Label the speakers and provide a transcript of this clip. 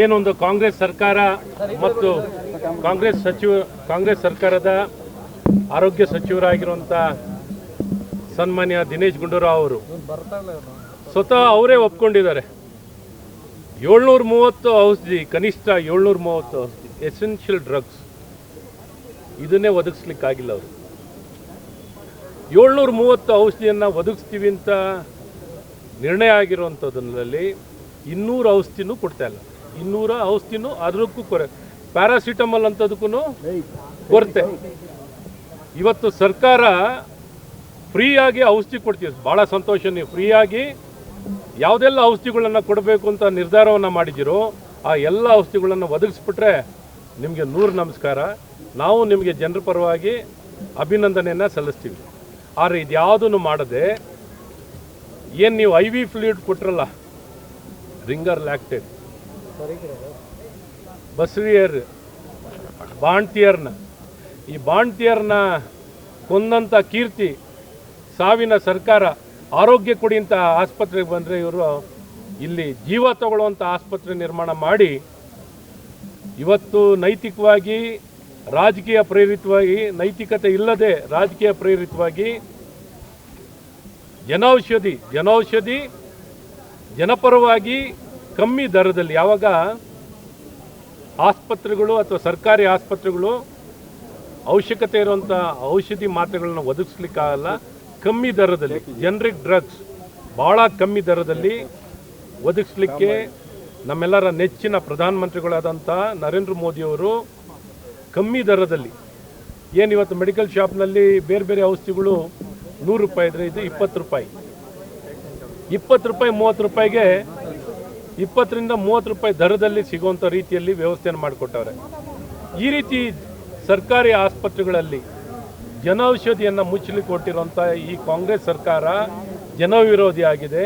Speaker 1: ಏನೊಂದು ಕಾಂಗ್ರೆಸ್ ಸರ್ಕಾರ ಮತ್ತು ಕಾಂಗ್ರೆಸ್ ಸರ್ಕಾರದ ಆರೋಗ್ಯ ಸಚಿವರಾಗಿರುವಂಥ ಸನ್ಮಾನ್ಯ ದಿನೇಶ್ ಗುಂಡೂರಾವ್ ಅವರು ಸ್ವತಃ ಅವರೇ ಒಪ್ಕೊಂಡಿದ್ದಾರೆ 730 ಔಷಧಿ, ಕನಿಷ್ಠ 730 ಔಷಧಿ ಎಸೆನ್ಷಿಯಲ್ ಡ್ರಗ್ಸ್ ಇದನ್ನೇ ಒದಗಿಸ್ಲಿಕ್ಕಾಗಿಲ್ಲ ಅವರು. 730 ಔಷಧಿಯನ್ನು ಒದಗಿಸ್ತೀವಿ ಅಂತ ನಿರ್ಣಯ ಆಗಿರುವಂಥದ್ರಲ್ಲಿ 200 ಔಷಧಿನೂ ಕೊಡ್ತಾ ಇಲ್ಲ. 200 ಔಷಧಿನೂ ಅದಕ್ಕೂ ಪ್ಯಾರಾಸಿಟಮಾಲ್ ಅಂಥದಕ್ಕೂ ಕೊರತೆ. ಇವತ್ತು ಸರ್ಕಾರ ಫ್ರೀಯಾಗಿ ಔಷಧಿ ಕೊಡ್ತೀವಿ, ಭಾಳ ಸಂತೋಷ. ನೀವು ಫ್ರೀಯಾಗಿ ಯಾವುದೆಲ್ಲ ಔಷಧಿಗಳನ್ನು ಕೊಡಬೇಕು ಅಂತ ನಿರ್ಧಾರವನ್ನು ಮಾಡಿದ್ದೀರೋ ಆ ಎಲ್ಲ ಔಷಧಿಗಳನ್ನು ಒದಗಿಸ್ಬಿಟ್ರೆ ನಿಮಗೆ 100 ನಮಸ್ಕಾರ. ನಾವು ನಿಮಗೆ ಜನರ ಪರವಾಗಿ ಅಭಿನಂದನೆಯನ್ನು ಸಲ್ಲಿಸ್ತೀವಿ. ಆದರೆ ಇದು ಯಾವುದನ್ನು ಮಾಡದೆ ಏನು ನೀವು IV ಫ್ಲೂಯಿಡ್ ಕೊಟ್ರಲ್ಲ, ರಿಂಗರ್ ಲ್ಯಾಕ್ಟೇಟ್, ಬಸ್ರಿಯರ್, ಬಾಣ್ತಿಯರ್ನ, ಈ ಬಾಣ್ತಿಯರ್ನ ಕೊಂದಂಥ ಕೀರ್ತಿ ಸಾವಿನ ಸರ್ಕಾರ ಆರೋಗ್ಯ ಕೊಡಿ ಅಂತ ಆಸ್ಪತ್ರೆಗೆ ಬಂದರೆ ಇವರು ಇಲ್ಲಿ ಜೀವ ತಗೊಳ್ಳುವಂಥ ಆಸ್ಪತ್ರೆ ನಿರ್ಮಾಣ ಮಾಡಿ ಇವತ್ತು ನೈತಿಕವಾಗಿ ರಾಜಕೀಯ ಪ್ರೇರಿತವಾಗಿ, ನೈತಿಕತೆ ಇಲ್ಲದೆ ರಾಜಕೀಯ ಪ್ರೇರಿತವಾಗಿ ಜನೌಷಧಿ ಜನಪರವಾಗಿ ಕಮ್ಮಿ ದರದಲ್ಲಿ, ಯಾವಾಗ ಆಸ್ಪತ್ರೆಗಳು ಅಥವಾ ಸರ್ಕಾರಿ ಆಸ್ಪತ್ರೆಗಳು ಅವಶ್ಯಕತೆ ಇರುವಂಥ ಔಷಧಿ ಮಾತ್ರೆಗಳನ್ನ ಒದಗಿಸ್ಲಿಕ್ಕಾಗಲ್ಲ, ಕಮ್ಮಿ ದರದಲ್ಲಿ ಜನರಿಕ್ ಡ್ರಗ್ಸ್ ಭಾಳ ಕಮ್ಮಿ ದರದಲ್ಲಿ ಒದಗಿಸ್ಲಿಕ್ಕೆ ನಮ್ಮೆಲ್ಲರ ನೆಚ್ಚಿನ ಪ್ರಧಾನಮಂತ್ರಿಗಳಾದಂಥ ನರೇಂದ್ರ ಮೋದಿಯವರು ಕಮ್ಮಿ ದರದಲ್ಲಿ, ಏನು ಇವತ್ತು ಮೆಡಿಕಲ್ ಶಾಪ್ನಲ್ಲಿ ಬೇರೆ ಬೇರೆ ಔಷಧಿಗಳು 100 ರೂಪಾಯಿ ಇದ್ದರೆ ಇದು 20 ರೂಪಾಯಿ, 20 ರೂಪಾಯಿ 30 ರೂಪಾಯಿಗೆ 20 ರಿಂದ 30 ರೂಪಾಯಿ ದರದಲ್ಲಿ ಸಿಗುವಂಥ ರೀತಿಯಲ್ಲಿ ವ್ಯವಸ್ಥೆಯನ್ನು ಮಾಡಿಕೊಟ್ಟವ್ರೆ. ಈ ರೀತಿ ಸರ್ಕಾರಿ ಆಸ್ಪತ್ರೆಗಳಲ್ಲಿ ಜನೌಷಧಿಯನ್ನು ಮುಚ್ಚಲಿಕ್ಕೆ ಕೊಟ್ಟಿರುವಂಥ ಈ ಕಾಂಗ್ರೆಸ್ ಸರ್ಕಾರ ಜನವಿರೋಧಿ ಆಗಿದೆ.